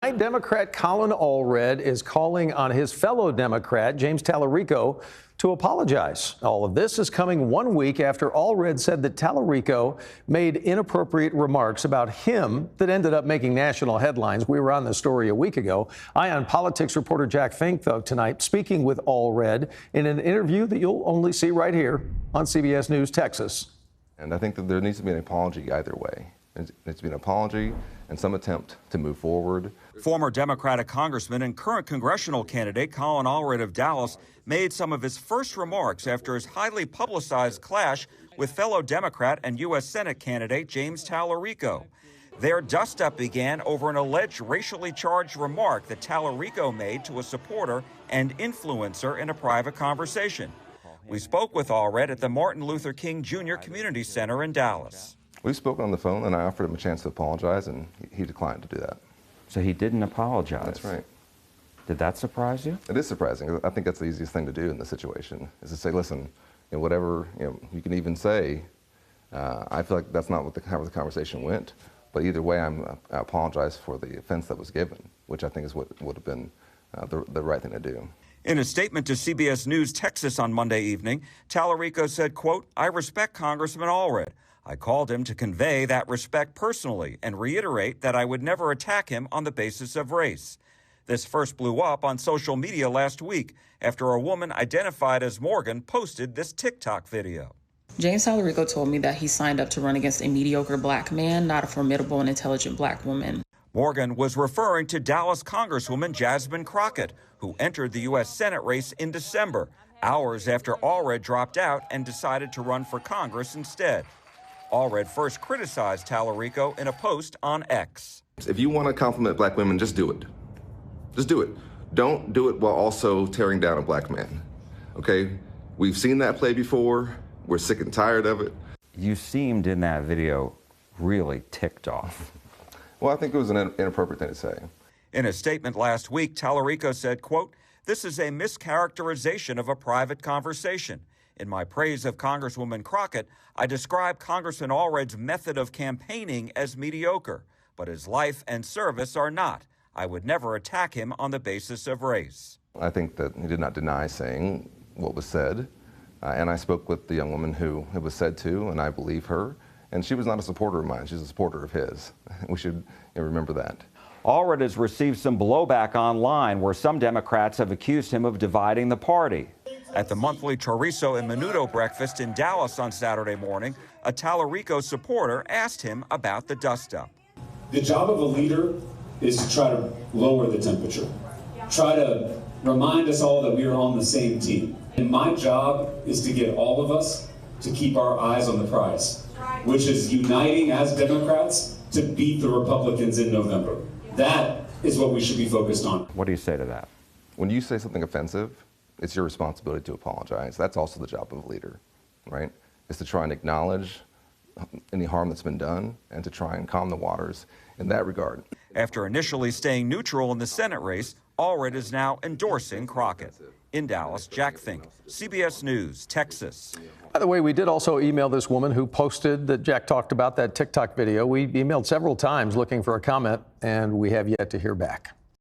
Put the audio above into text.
Tonight, Democrat Colin Allred is calling on his fellow Democrat, James Talarico, to apologize. All of this is coming 1 week after Allred said that Talarico made inappropriate remarks about him that ended up making national headlines. We were on this story a week ago. Ion Politics reporter Jack Fink, though, tonight speaking with Allred in an interview that you'll only see right here on CBS News Texas. And I think that there needs to be an apology either way. There needs to be an apology and some attempt to move forward. Former Democratic Congressman and current congressional candidate Colin Allred of Dallas made some of his first remarks after his highly publicized clash with fellow Democrat and U.S. Senate candidate James Talarico. Their dust-up began over an alleged racially charged remark that Talarico made to a supporter and influencer in a private conversation. We spoke with Allred at the Martin Luther King Jr. Community Center in Dallas. We spoke on the phone, and I offered him a chance to apologize, and he declined to do that. So he didn't apologize? That's right. Did that surprise you? It is surprising. I think that's the easiest thing to do in this situation, is to say, listen, whatever you can even say, I feel like that's not how the conversation went, but either way, I apologize for the offense that was given, which I think is what would have been the right thing to do. In a statement to CBS News Texas on Monday evening, Talarico said, quote, "I respect Congressman Allred. I called him to convey that respect personally and reiterate that I would never attack him on the basis of race." This first blew up on social media last week after a woman identified as Morgan posted this Tik Tok video. James Talarico told me that he signed up to run against a mediocre black man, not a formidable and intelligent black woman. Morgan was referring to Dallas Congresswoman Jasmine Crockett, who entered the U.S. Senate race in December, hours after Allred dropped out and decided to run for Congress instead. Allred first criticized Talarico in a post on X. If you want to compliment black women, just do it. Just do it. Don't do it while also tearing down a black man, okay? We've seen that play before. We're sick and tired of it. You seemed in that video really ticked off. Well, I think it was an inappropriate thing to say. In a statement last week, Talarico said, quote, "This is a mischaracterization of a private conversation. In my praise of Congresswoman Crockett, I describe Congressman Allred's method of campaigning as mediocre, but his life and service are not. I would never attack him on the basis of race." I think that he did not deny saying what was said, and I spoke with the young woman who it was said to, and I believe her, and she was not a supporter of mine. She's a supporter of his. We should remember that. Allred has received some blowback online where some Democrats have accused him of dividing the party. At the monthly Chorizo and Menudo breakfast in Dallas on Saturday morning, a Talarico supporter asked him about the dust-up. The job of a leader is to try to lower the temperature, try to remind us all that we are on the same team. And my job is to get all of us to keep our eyes on the prize, which is uniting as Democrats to beat the Republicans in November. That is what we should be focused on. What do you say to that? When you say something offensive, it's your responsibility to apologize. That's also the job of a leader, right? Is to try and acknowledge any harm that's been done and to try and calm the waters in that regard. After initially staying neutral in the Senate race, Allred is now endorsing Crockett. In Dallas, Jack Fink, CBS News, Texas. By the way, we did also email this woman who posted that Jack talked about, that TikTok video. We emailed several times looking for a comment, and we have yet to hear back.